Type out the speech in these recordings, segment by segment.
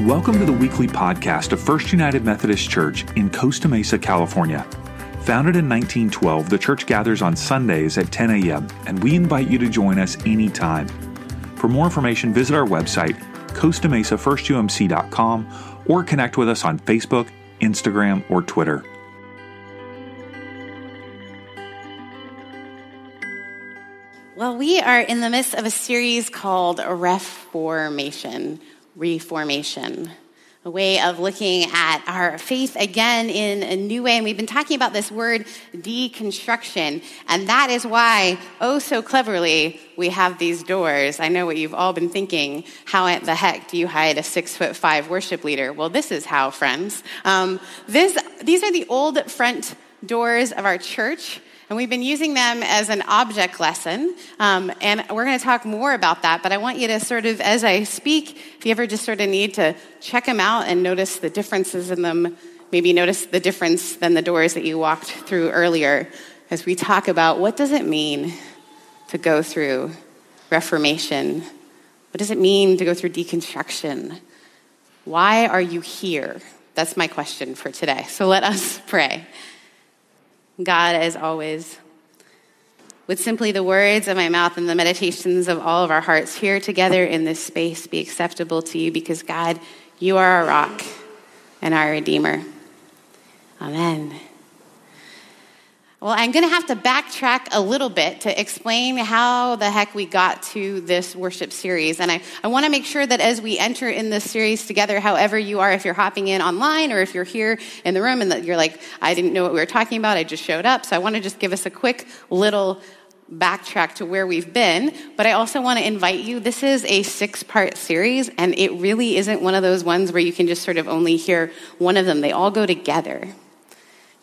Welcome to the weekly podcast of First United Methodist Church in Costa Mesa, California. Founded in 1912, the church gathers on Sundays at 10 a.m., and we invite you to join us anytime. For more information, visit our website, costamesafirst.umc.com, or connect with us on Facebook, Instagram, or Twitter. Well, we are in the midst of a series called Reformation, a way of looking at our faith again in a new way. And we've been talking about this word deconstruction. And that is why, oh so cleverly, we have these doors. I know what you've all been thinking. How the heck do you hide a 6'5" worship leader? Well, this is how, friends. These are the old front doors of our church. And we've been using them as an object lesson, and we're going to talk more about that, but I want you to sort of, as I speak, if you ever just sort of need to check them out and notice the differences in them, maybe notice the difference than the doors that you walked through earlier, as we talk about what does it mean to go through Reformation? What does it mean to go through deconstruction? Why are you here? That's my question for today. So let us pray. God, as always, would simply the words of my mouth and the meditations of all of our hearts here together in this space be acceptable to you, because God, you are our rock and our Redeemer. Amen. Well, I'm going to have to backtrack a little bit to explain how the heck we got to this worship series. And I want to make sure that as we enter in this series together, however you are, if you're hopping in online or if you're here in the room and that you're like, I didn't know what we were talking about, I just showed up. So I want to just give us a quick little backtrack to where we've been. But I also want to invite you, this is a 6-part series, and it really isn't one of those ones where you can just sort of only hear one of them. They all go together.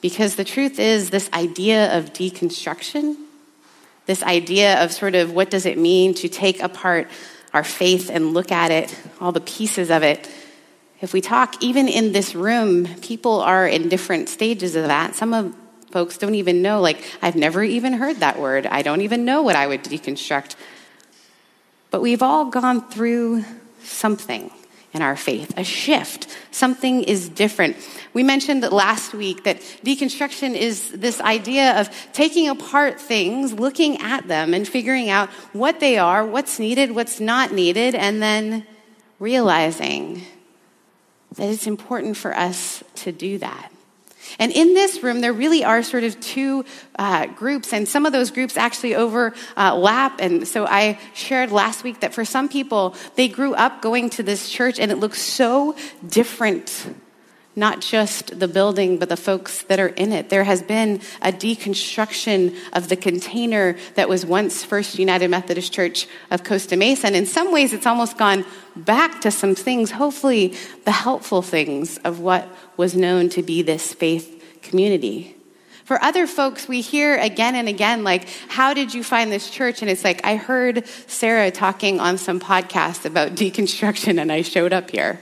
Because the truth is, this idea of deconstruction, this idea of sort of what does it mean to take apart our faith and look at it, all the pieces of it. If we talk, even in this room, people are in different stages of that. Some of folks don't even know, like, I've never even heard that word. I don't even know what I would deconstruct. But we've all gone through something in our faith, a shift. Something is different. We mentioned last week that deconstruction is this idea of taking apart things, looking at them, and figuring out what they are, what's needed, what's not needed, and then realizing that it's important for us to do that. And in this room, there really are sort of two groups, and some of those groups actually overlap. And so I shared last week that for some people, they grew up going to this church, and it looks so different. Not just the building, but the folks that are in it. There has been a deconstruction of the container that was once First United Methodist Church of Costa Mesa. And in some ways, it's almost gone back to some things, hopefully the helpful things of what was known to be this faith community. For other folks, we hear again and again, like, how did you find this church? And it's like, I heard Sarah talking on some podcast about deconstruction, and I showed up here.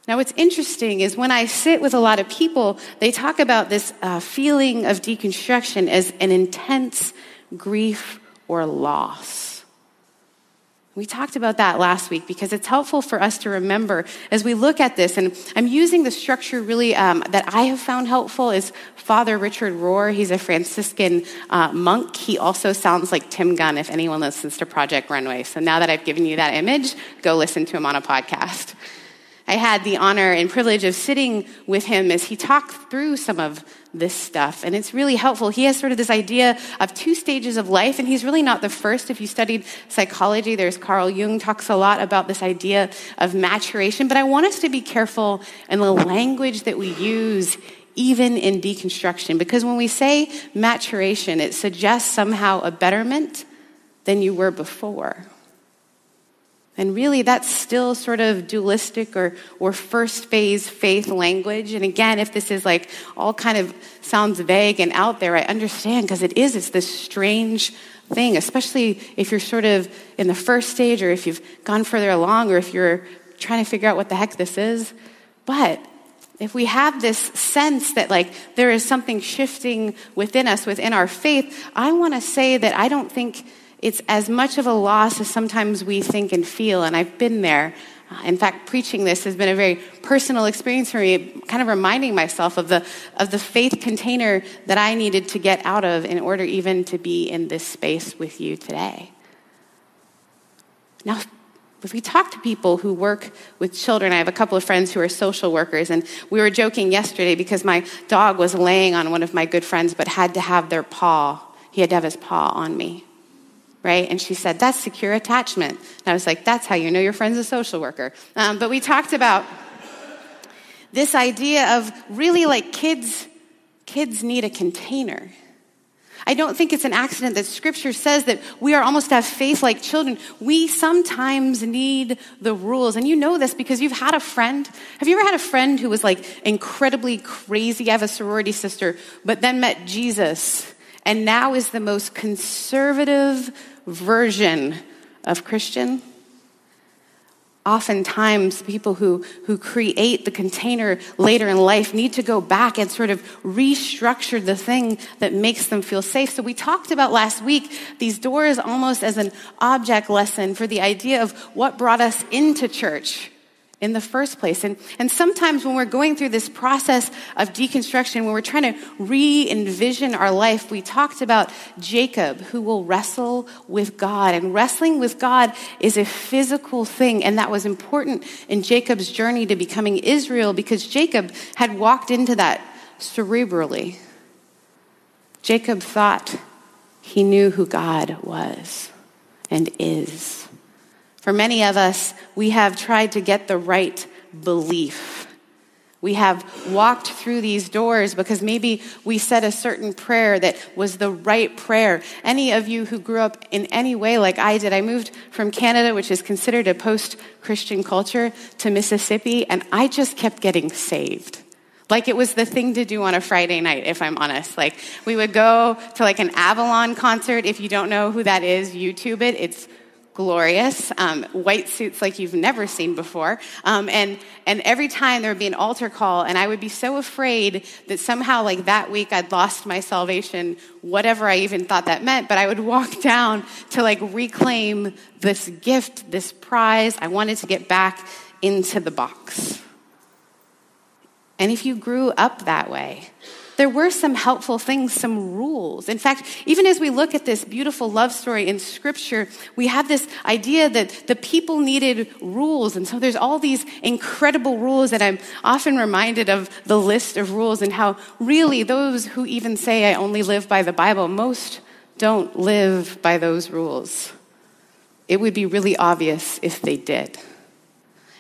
Now, what's interesting is when I sit with a lot of people, they talk about this feeling of deconstruction as an intense grief or loss. We talked about that last week because it's helpful for us to remember as we look at this. And I'm using the structure really that I have found helpful is Father Richard Rohr. He's a Franciscan monk. He also sounds like Tim Gunn if anyone listens to Project Runway. So now that I've given you that image, go listen to him on a podcast. I had the honor and privilege of sitting with him as he talked through some of this stuff, and it's really helpful. He has sort of this idea of 2 stages of life, and he's really not the first. If you studied psychology, there's Carl Jung talks a lot about this idea of maturation, but I want us to be careful in the language that we use even in deconstruction, because when we say maturation, it suggests somehow a betterment than you were before. And really, that's still sort of dualistic or first phase faith language. And again, if this is like all kind of sounds vague and out there, I understand because it's this strange thing, especially if you're sort of in the first stage or if you've gone further along or if you're trying to figure out what the heck this is. But if we have this sense that like there is something shifting within us, within our faith, I want to say that I don't think It's as much of a loss as sometimes we think and feel, and I've been there. In fact, preaching this has been a very personal experience for me, kind of reminding myself of the faith container that I needed to get out of in order even to be in this space with you today. Now, if we talk to people who work with children, I have a couple of friends who are social workers, and we were joking yesterday because my dog was laying on one of my good friends but had to have their paw. He had to have his paw on me. Right? And she said, that's secure attachment. And I was like, that's how you know your friend's a social worker. But we talked about this idea of really like kids need a container. I don't think it's an accident that Scripture says that we are almost to have faith like children. We sometimes need the rules. And you know this because you've had a friend. Have you ever had a friend who was like incredibly crazy? I have a sorority sister, but then met Jesus and now is the most conservative version of Christian. Oftentimes, people who create the container later in life need to go back and sort of restructure the thing that makes them feel safe. So we talked about last week these doors almost as an object lesson for the idea of what brought us into church in the first place. And sometimes when we're going through this process of deconstruction, when we're trying to re-envision our life, we talked about Jacob, who will wrestle with God. And wrestling with God is a physical thing. And that was important in Jacob's journey to becoming Israel because Jacob had walked into that cerebrally. Jacob thought he knew who God was and is. For many of us, we have tried to get the right belief. We have walked through these doors because maybe we said a certain prayer that was the right prayer. Any of you who grew up in any way like I did, I moved from Canada, which is considered a post-Christian culture, to Mississippi, and I just kept getting saved. Like it was the thing to do on a Friday night, if I'm honest. Like we would go to like an Avalon concert. If you don't know who that is, YouTube it. It's glorious, white suits like you've never seen before. And every time there would be an altar call, and I would be so afraid that somehow like that week I'd lost my salvation, whatever I even thought that meant, but I would walk down to like reclaim this gift, this prize. I wanted to get back into the box. And if you grew up that way, there were some helpful things, some rules. In fact, even as we look at this beautiful love story in Scripture, we have this idea that the people needed rules. And so there's all these incredible rules that I'm often reminded of the list of rules and how really those who even say I only live by the Bible, most don't live by those rules. It would be really obvious if they did.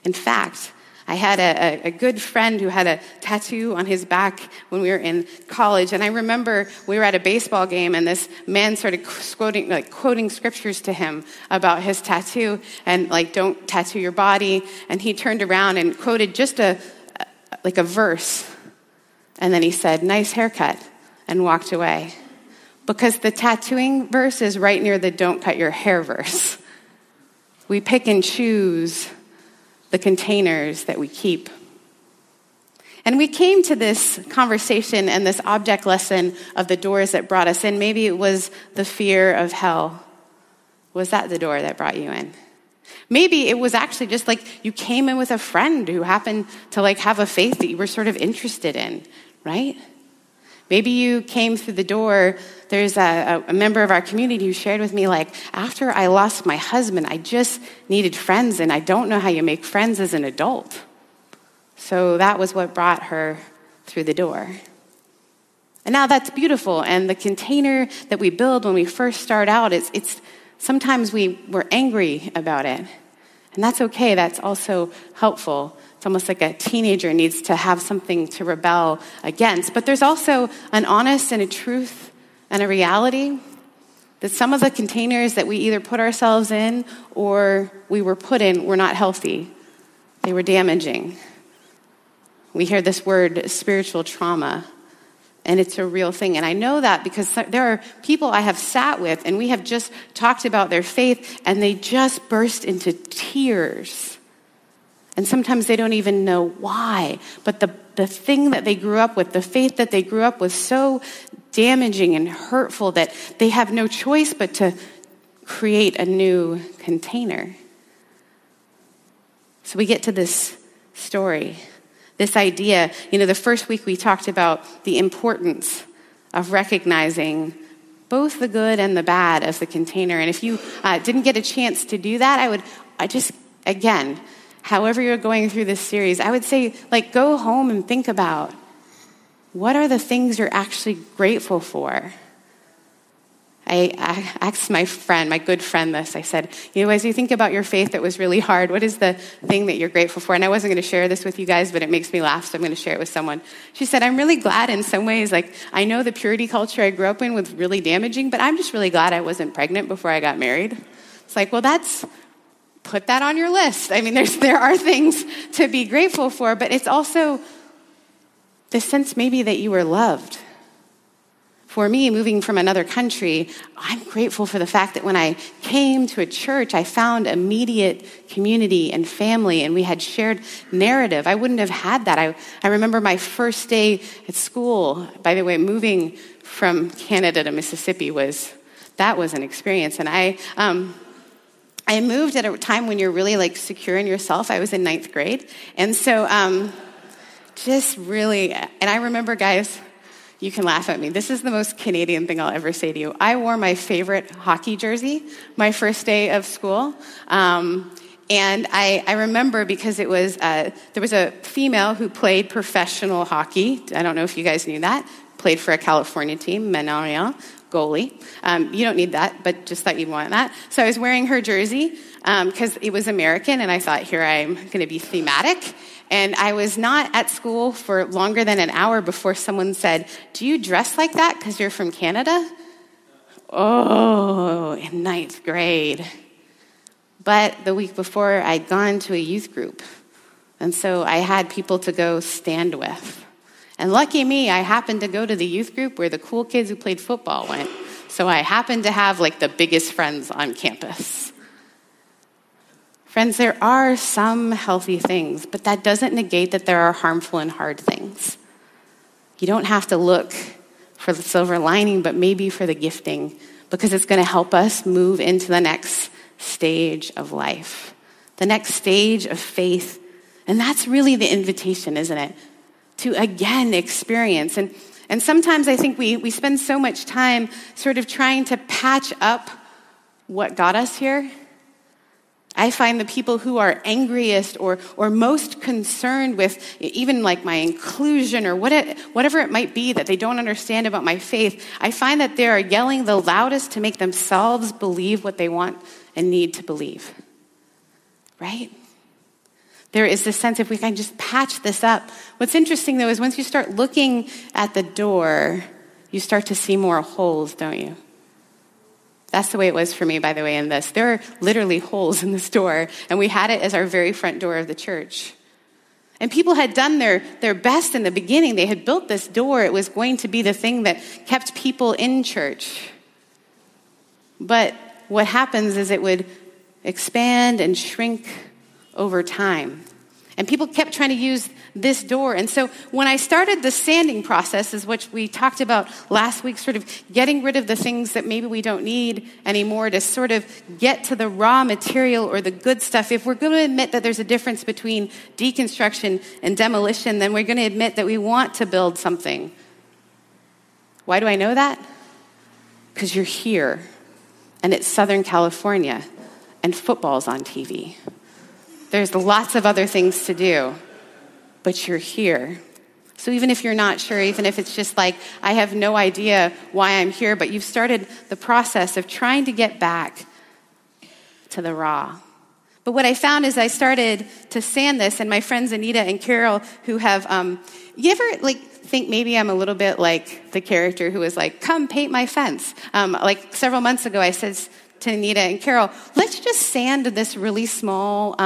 In fact, I had a good friend who had a tattoo on his back when we were in college. And I remember we were at a baseball game and this man started quoting scriptures to him about his tattoo and like, don't tattoo your body. And he turned around and quoted just a verse. And then he said, nice haircut, and walked away. Because the tattooing verse is right near the don't cut your hair verse. We pick and choose the containers that we keep. And we came to this conversation and this object lesson of the doors that brought us in. Maybe it was the fear of hell. Was that the door that brought you in? Maybe it was actually just like you came in with a friend who happened to like have a faith that you were sort of interested in, right? Maybe you came through the door. There's a member of our community who shared with me, like, after I lost my husband, I just needed friends, and I don't know how you make friends as an adult. So that was what brought her through the door. And now that's beautiful, and the container that we build when we first start out, it's sometimes we're angry about it. And that's okay, that's also helpful. It's almost like a teenager needs to have something to rebel against. But there's also an honest and a truth and a reality that some of the containers that we either put ourselves in or we were put in were not healthy. They were damaging. We hear this word spiritual trauma, and it's a real thing. And I know that because there are people I have sat with, and we have just talked about their faith, and they just burst into tears. And sometimes they don't even know why. But the thing that they grew up with, the faith that they grew up with, so damaging and hurtful that they have no choice but to create a new container. So we get to this story, this idea. The first week we talked about the importance of recognizing both the good and the bad of the container. And if you didn't get a chance to do that, again, however you're going through this series, I would say, go home and think about what are the things you're actually grateful for. I asked my good friend this. I said, as you think about your faith that was really hard, what is the thing that you're grateful for? And I wasn't going to share this with you guys, but it makes me laugh, so I'm going to share it with someone. She said, I'm really glad in some ways, I know the purity culture I grew up in was really damaging, but I'm just really glad I wasn't pregnant before I got married. It's put that on your list. There are things to be grateful for, but it's also the sense maybe that you were loved. For me, moving from another country, I'm grateful for the fact that when I came to a church, I found immediate community and family, and we had shared narrative. I wouldn't have had that. I remember my first day at school. By the way, moving from Canada to Mississippi was an experience. And I moved at a time when you're really secure in yourself. I was in 9th grade. And so and I remember, guys, you can laugh at me. This is the most Canadian thing I'll ever say to you. I wore my favorite hockey jersey my first day of school. And I remember because it was, there was a female who played professional hockey. I don't know if you guys knew that. Played for a California team, Menoria, goalie. You don't need that, but just thought you'd want that. So I was wearing her jersey because it was American, and I thought, here I'm going to be thematic. And I was not at school for longer than an hour before someone said, do you dress like that because you're from Canada? Oh, in 9th grade. But the week before, I'd gone to a youth group. And so I had people to go stand with. And lucky me, I happened to go to the youth group where the cool kids who played football went. So I happened to have the biggest friends on campus. Friends, there are some healthy things, but that doesn't negate that there are harmful and hard things. You don't have to look for the silver lining, but maybe for the gifting, because it's going to help us move into the next stage of life, the next stage of faith. And that's really the invitation, isn't it? To again experience. And sometimes I think we spend so much time sort of trying to patch up what got us here. I find the people who are angriest or most concerned with even my inclusion or whatever it might be that they don't understand about my faith, I find that they are yelling the loudest to make themselves believe what they want and need to believe. Right? There is this sense if we can just patch this up. What's interesting, though, is once you start looking at the door, you start to see more holes, don't you? That's the way it was for me, by the way, in this. There are literally holes in this door, and we had it as our very front door of the church. And people had done their best in the beginning. They had built this door. It was going to be the thing that kept people in church. But what happens is it would expand and shrink over time. And people kept trying to use this door. And so when I started the sanding process, is what we talked about last week, sort of getting rid of the things that maybe we don't need anymore to sort of get to the raw material or the good stuff. If we're going to admit that there's a difference between deconstruction and demolition, then we're going to admit that we want to build something. Why do I know that? Because you're here, and it's Southern California, and football's on TV. There's lots of other things to do, but you're here. So even if you're not sure, even if it's just I have no idea why I'm here, but you've started the process of trying to get back to the raw. But what I found is I started to sand this, and my friends Anita and Carol, who have, you ever think maybe I'm a little bit like the character who was come paint my fence. Several months ago, I said to Anita and Carol, let's just sand this really small,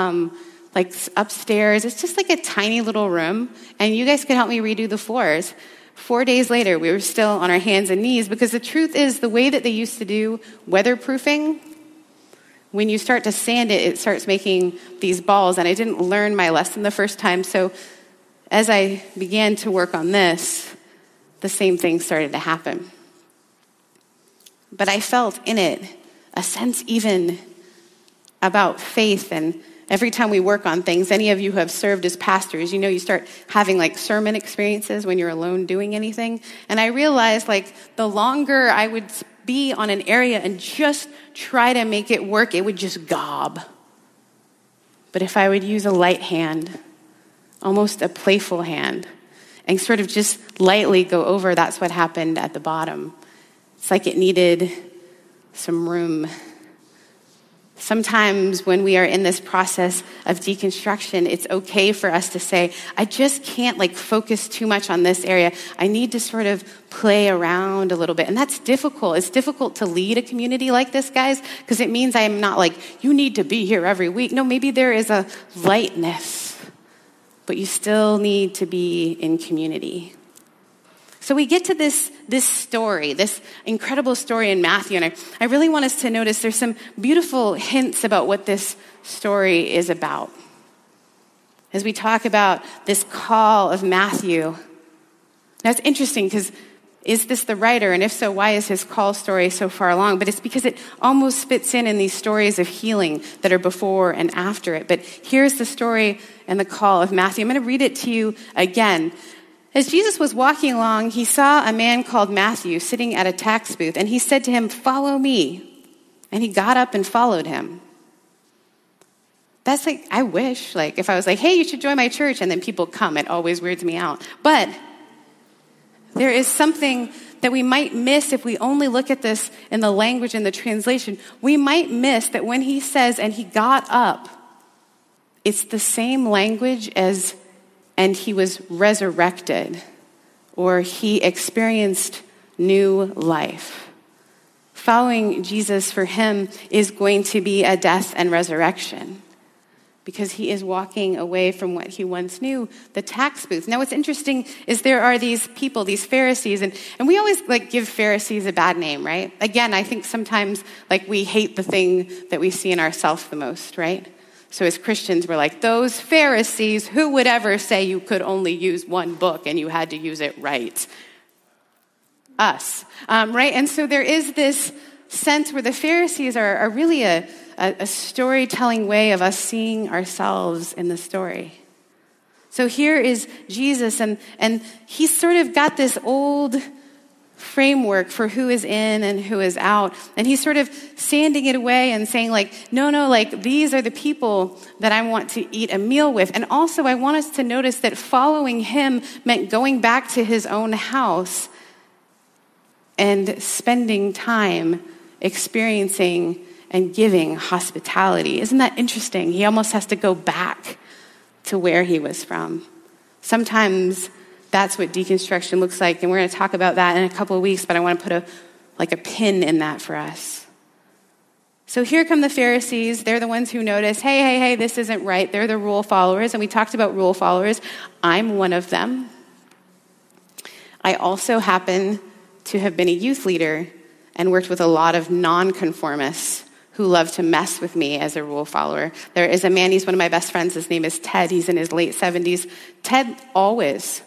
upstairs. It's just a tiny little room, and you guys could help me redo the floors. 4 days later, we were still on our hands and knees, because the truth is the way that they used to do weatherproofing, when you start to sand it, it starts making these balls, and I didn't learn my lesson the first time, so as I began to work on this, the same thing started to happen. But I felt in it a sense even about faith. And every time we work on things, any of you who have served as pastors, you know you start having like sermon experiences when you're alone doing anything. And I realized like the longer I would be on an area and just try to make it work, it would just gob. But if I would use a light hand, almost a playful hand, and sort of just lightly go over, that's what happened at the bottom. It's like it needed some room. Sometimes when we are in this process of deconstruction, it's okay for us to say, I just can't like focus too much on this area. I need to sort of play around a little bit. And that's difficult. It's difficult to lead a community like this, guys, because it means I'm not like, you need to be here every week. No, maybe there is a lightness, but you still need to be in community. So we get to this story, this incredible story in Matthew, and I really want us to notice there's some beautiful hints about what this story is about. As we talk about this call of Matthew, now it's interesting because is this the writer? And if so, why is his call story so far along? But it's because it almost fits in these stories of healing that are before and after it. But here's the story and the call of Matthew. I'm going to read it to you again. As Jesus was walking along, he saw a man called Matthew sitting at a tax booth, and he said to him, "Follow me." And he got up and followed him. That's like, I wish, like if I was like, hey, you should join my church, and then people come, it always weirds me out. But there is something that we might miss if we only look at this in the language and the translation. We might miss that when he says, and he got up, it's the same language as and he was resurrected, or he experienced new life. Following Jesus for him is going to be a death and resurrection because he is walking away from what he once knew, the tax booth. Now what's interesting is there are these people, these Pharisees, and we always like give Pharisees a bad name, right? Again, I think sometimes like we hate the thing that we see in ourselves the most, right? So as Christians, we're like, those Pharisees, who would ever say you could only use one book and you had to use it right? Us, right? And so there is this sense where the Pharisees are really a storytelling way of us seeing ourselves in the story. So here is Jesus, and he's sort of got this old framework for who is in and who is out. And he's sort of sanding it away and saying like, no, like these are the people that I want to eat a meal with. And also I want us to notice that following him meant going back to his own house and spending time experiencing and giving hospitality. Isn't that interesting? He almost has to go back to where he was from. Sometimes that's what deconstruction looks like, and we're going to talk about that in a couple of weeks, but I want to put a pin in that for us. So here come the Pharisees. They're the ones who notice, hey, this isn't right. They're the rule followers, and we talked about rule followers. I'm one of them. I also happen to have been a youth leader and worked with a lot of nonconformists who love to mess with me as a rule follower. There is a man, he's one of my best friends. His name is Ted. He's in his late 70s. Ted always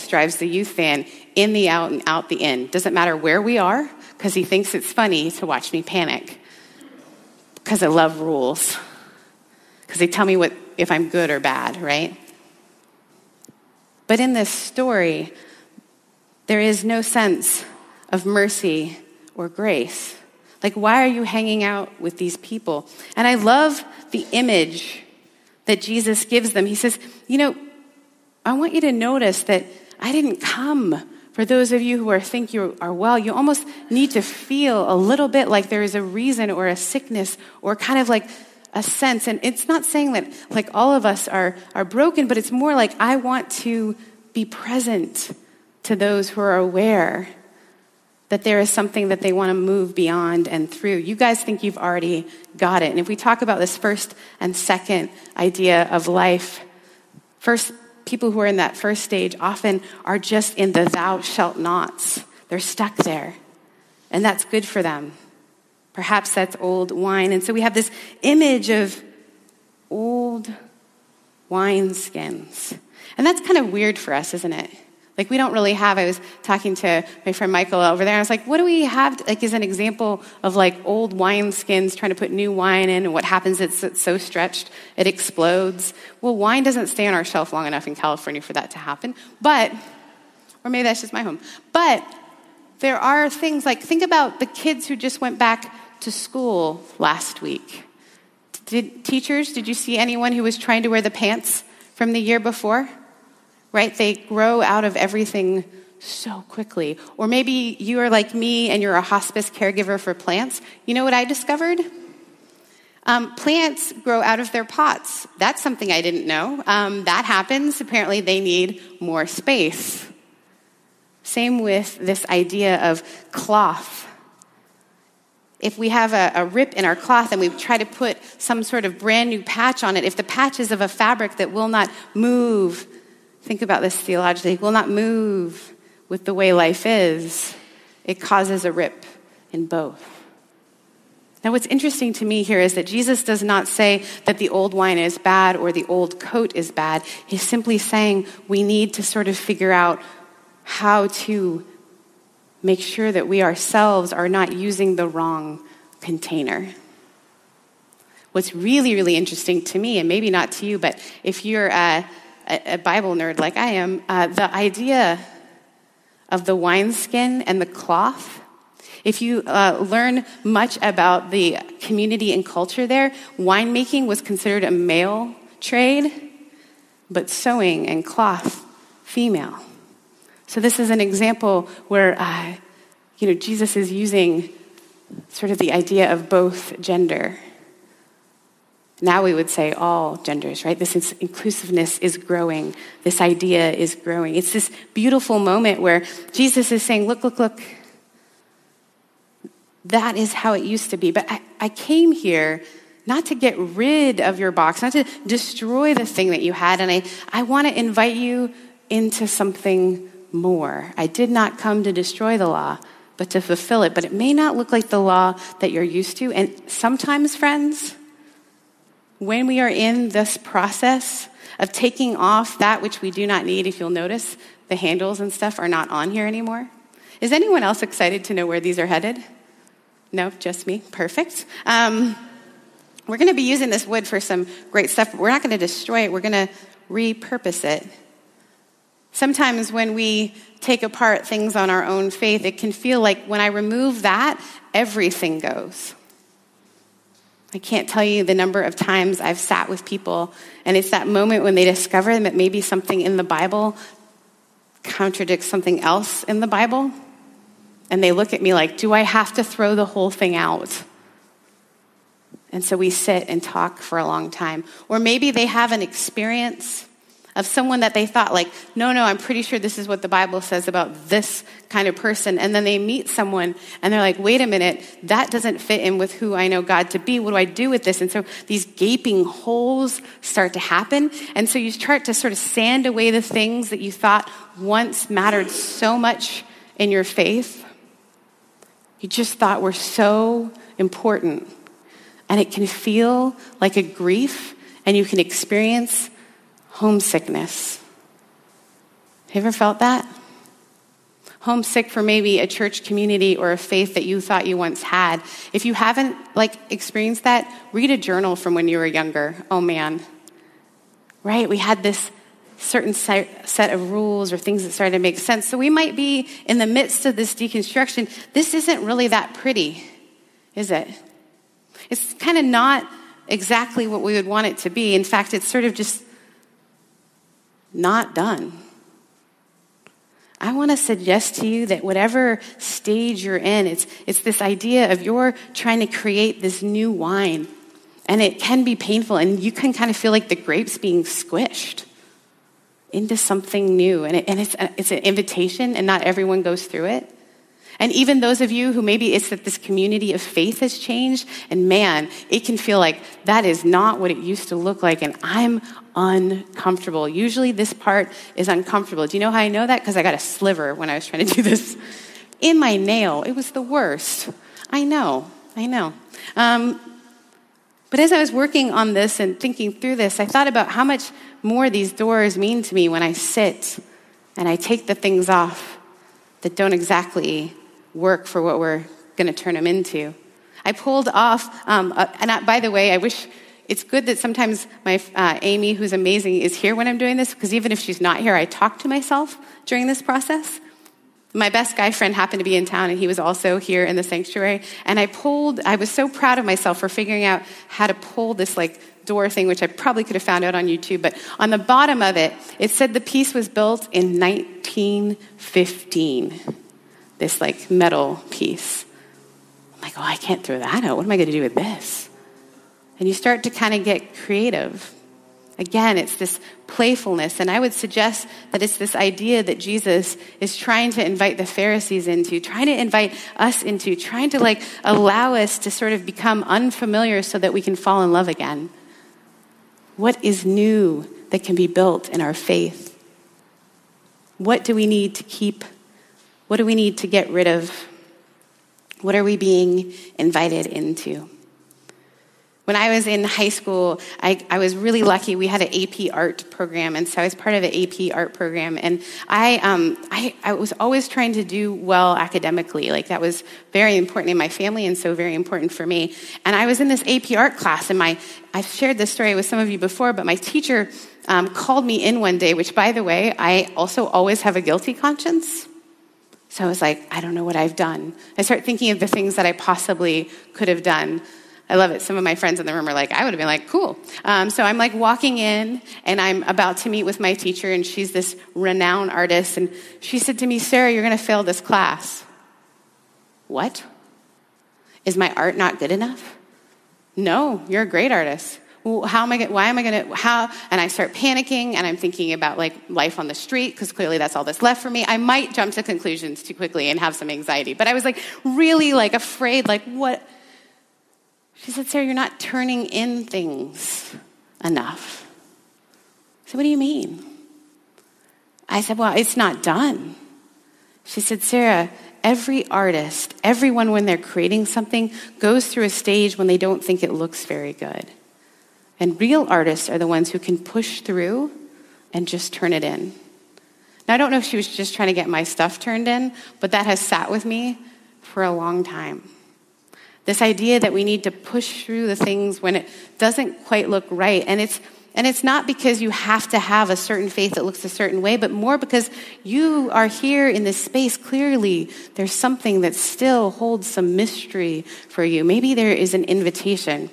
drives the youth van in the out and out the in. Doesn't matter where we are, because he thinks it's funny to watch me panic. Because I love rules. Because they tell me if I'm good or bad, right? But in this story, there is no sense of mercy or grace. Like, why are you hanging out with these people? And I love the image that Jesus gives them. He says, I want you to notice that I didn't come for those of you who think you are well. You almost need to feel a little bit like there is a reason or a sickness or kind of like a sense. And it's not saying that like all of us are broken, but it's more like I want to be present to those who are aware that there is something that they want to move beyond and through. You guys think you've already got it. And if we talk about this first and second idea of life, first, people who are in that first stage often are just in the thou shalt nots. They're stuck there. And that's good for them. Perhaps that's old wine. And so we have this image of old wineskins. And that's kind of weird for us, isn't it? Like we don't really have, I was talking to my friend Michael over there, and I was like, what do we have like as an example of like old wine skins trying to put new wine in, and what happens, it's so stretched, it explodes. Well, wine doesn't stay on our shelf long enough in California for that to happen, or maybe that's just my home. But there are things like, think about the kids who just went back to school last week. Teachers, did you see anyone who was trying to wear the pants from the year before? Right? They grow out of everything so quickly. Or maybe you are like me and you're a hospice caregiver for plants. You know what I discovered? Plants grow out of their pots. That's something I didn't know. That happens. Apparently they need more space. Same with this idea of cloth. If we have a rip in our cloth and we try to put some sort of brand new patch on it, if the patch is of a fabric that will not move, think about this theologically, will not move with the way life is, it causes a rip in both. Now, what's interesting to me here is that Jesus does not say that the old wine is bad or the old coat is bad. He's simply saying we need to sort of figure out how to make sure that we ourselves are not using the wrong container. What's really, really interesting to me, and maybe not to you, but if you're a Bible nerd like I am, the idea of the wineskin and the cloth, if you learn much about the community and culture there, winemaking was considered a male trade, but sewing and cloth, female. So this is an example where, Jesus is using sort of the idea of both gender. Now we would say all genders, right? This inclusiveness is growing. This idea is growing. It's this beautiful moment where Jesus is saying, look. That is how it used to be. But I came here not to get rid of your box, not to destroy the thing that you had. And I want to invite you into something more. I did not come to destroy the law, but to fulfill it. But it may not look like the law that you're used to. And sometimes, friends, when we are in this process of taking off that which we do not need, if you'll notice, the handles and stuff are not on here anymore. Is anyone else excited to know where these are headed? No, just me. Perfect. We're going to be using this wood for some great stuff, but we're not going to destroy it. We're going to repurpose it. Sometimes when we take apart things on our own faith, it can feel like when I remove that, everything goes. I can't tell you the number of times I've sat with people, and it's that moment when they discover that maybe something in the Bible contradicts something else in the Bible, and they look at me like, do I have to throw the whole thing out? And so we sit and talk for a long time. Or maybe they have an experience of someone that they thought like, no, I'm pretty sure this is what the Bible says about this kind of person. And then they meet someone and they're like, wait a minute, that doesn't fit in with who I know God to be. What do I do with this? And so these gaping holes start to happen. And so you start to sort of sand away the things that you thought once mattered so much in your faith. You just thought were so important. And it can feel like a grief, and you can experience homesickness. Have you ever felt that? Homesick for maybe a church community or a faith that you thought you once had. If you haven't experienced that, read a journal from when you were younger. Oh man. Right? We had this certain set of rules or things that started to make sense. So we might be in the midst of this deconstruction. This isn't really that pretty, is it? It's kind of not exactly what we would want it to be. In fact, it's sort of just not done. I want to suggest to you that whatever stage you're in, it's this idea of you're trying to create this new wine, and it can be painful, and you can kind of feel like the grapes being squished into something new, and it's an invitation, and not everyone goes through it. And even those of you who maybe it's that this community of faith has changed, and man, it can feel like that is not what it used to look like, and I'm uncomfortable. Usually this part is uncomfortable. Do you know how I know that? Because I got a sliver when I was trying to do this in my nail. It was the worst. I know. But as I was working on this and thinking through this, I thought about how much more these doors mean to me when I sit and I take the things off that don't exactly work for what we're going to turn them into. I pulled off, by the way, I wish it's good that sometimes my Amy, who's amazing, is here when I'm doing this, because even if she's not here, I talk to myself during this process. My best guy friend happened to be in town, and he was also here in the sanctuary. And I was so proud of myself for figuring out how to pull this door thing, which I probably could have found out on YouTube. But on the bottom of it, it said the piece was built in 1915. This metal piece. I'm like, oh, I can't throw that out. What am I going to do with this? And you start to kind of get creative. Again, it's this playfulness. And I would suggest that it's this idea that Jesus is trying to invite the Pharisees into, trying to invite us into, trying to allow us to sort of become unfamiliar so that we can fall in love again. What is new that can be built in our faith? What do we need to keep? What do we need to get rid of? What are we being invited into? When I was in high school, I was really lucky. We had an AP art program, and so I was part of an AP art program. And I was always trying to do well academically. That was very important in my family, and so very important for me. And I was in this AP art class, and I've shared this story with some of you before, but my teacher called me in one day, which, by the way, I also always have a guilty conscience. So I was like, I don't know what I've done. I start thinking of the things that I possibly could have done. I love it. Some of my friends in the room are like, I would have been like, cool. So I'm walking in, and I'm about to meet with my teacher, and she's this renowned artist. And she said to me, Sarah, you're going to fail this class. What? Is my art not good enough? No, you're a great artist. Well, why am I going to, how? And I start panicking, and I'm thinking about life on the street, because clearly that's all that's left for me. I might jump to conclusions too quickly and have some anxiety. But I was really afraid, what? She said, Sarah, you're not turning in things enough. I said, what do you mean? I said, well, it's not done. She said, Sarah, every artist, everyone when they're creating something goes through a stage when they don't think it looks very good. And real artists are the ones who can push through and just turn it in. Now, I don't know if she was just trying to get my stuff turned in, but that has sat with me for a long time. This idea that we need to push through the things when it doesn't quite look right. And it's not because you have to have a certain faith that looks a certain way, but more because you are here in this space. Clearly, there's something that still holds some mystery for you. Maybe there is an invitation.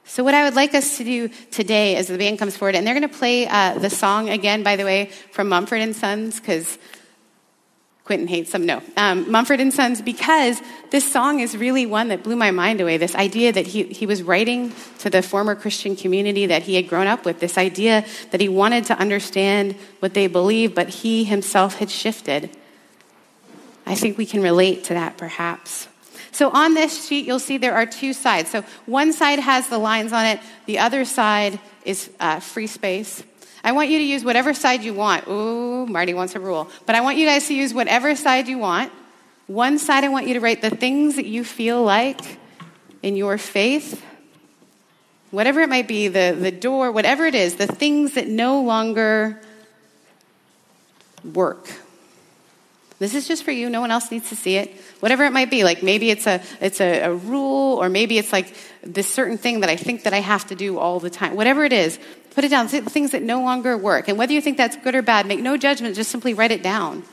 So what I would like us to do today as the band comes forward, and they're going to play the song again, by the way, from Mumford & Sons, because Quentin hates them. No. Mumford & Sons, because this song is really one that blew my mind away. This idea that he was writing to the former Christian community that he had grown up with. This idea that he wanted to understand what they believed, but he himself had shifted. I think we can relate to that, perhaps. So on this sheet, you'll see there are two sides. So one side has the lines on it. The other side is free space. I want you to use whatever side you want. Ooh, Marty wants a rule. But I want you guys to use whatever side you want. One side, I want you to write the things that you feel like in your faith. Whatever it might be, the door, whatever it is, the things that no longer work. This is just for you. No one else needs to see it. Whatever it might be. Maybe it's a rule, or maybe it's this certain thing that I think that I have to do all the time. Whatever it is, put it down. Things that no longer work. And whether you think that's good or bad, make no judgment. Just simply write it down.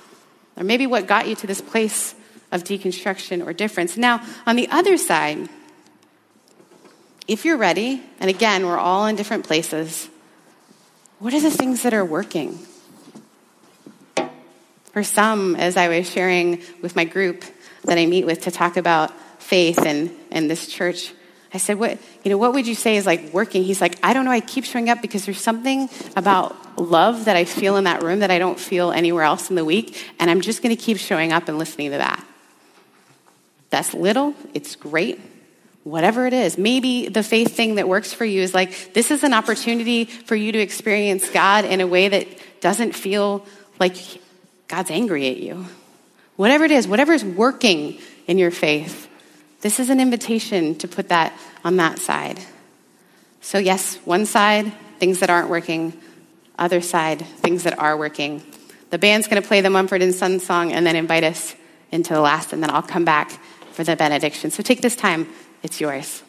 Or maybe what got you to this place of deconstruction or difference. Now, on the other side, if you're ready, and again, we're all in different places, what are the things that are working? For some, as I was sharing with my group that I meet with to talk about faith and this church, I said, what would you say is working? He's like, I don't know. I keep showing up because there's something about love that I feel in that room that I don't feel anywhere else in the week. And I'm just going to keep showing up and listening to that. That's little. It's great. Whatever it is. Maybe the faith thing that works for you is this is an opportunity for you to experience God in a way that doesn't feel like God's angry at you. Whatever it is, whatever is working in your faith, this is an invitation to put that on that side. So yes, one side, things that aren't working. Other side, things that are working. The band's going to play the Mumford & Sons song and then invite us into the last, and then I'll come back for the benediction. So take this time. It's yours.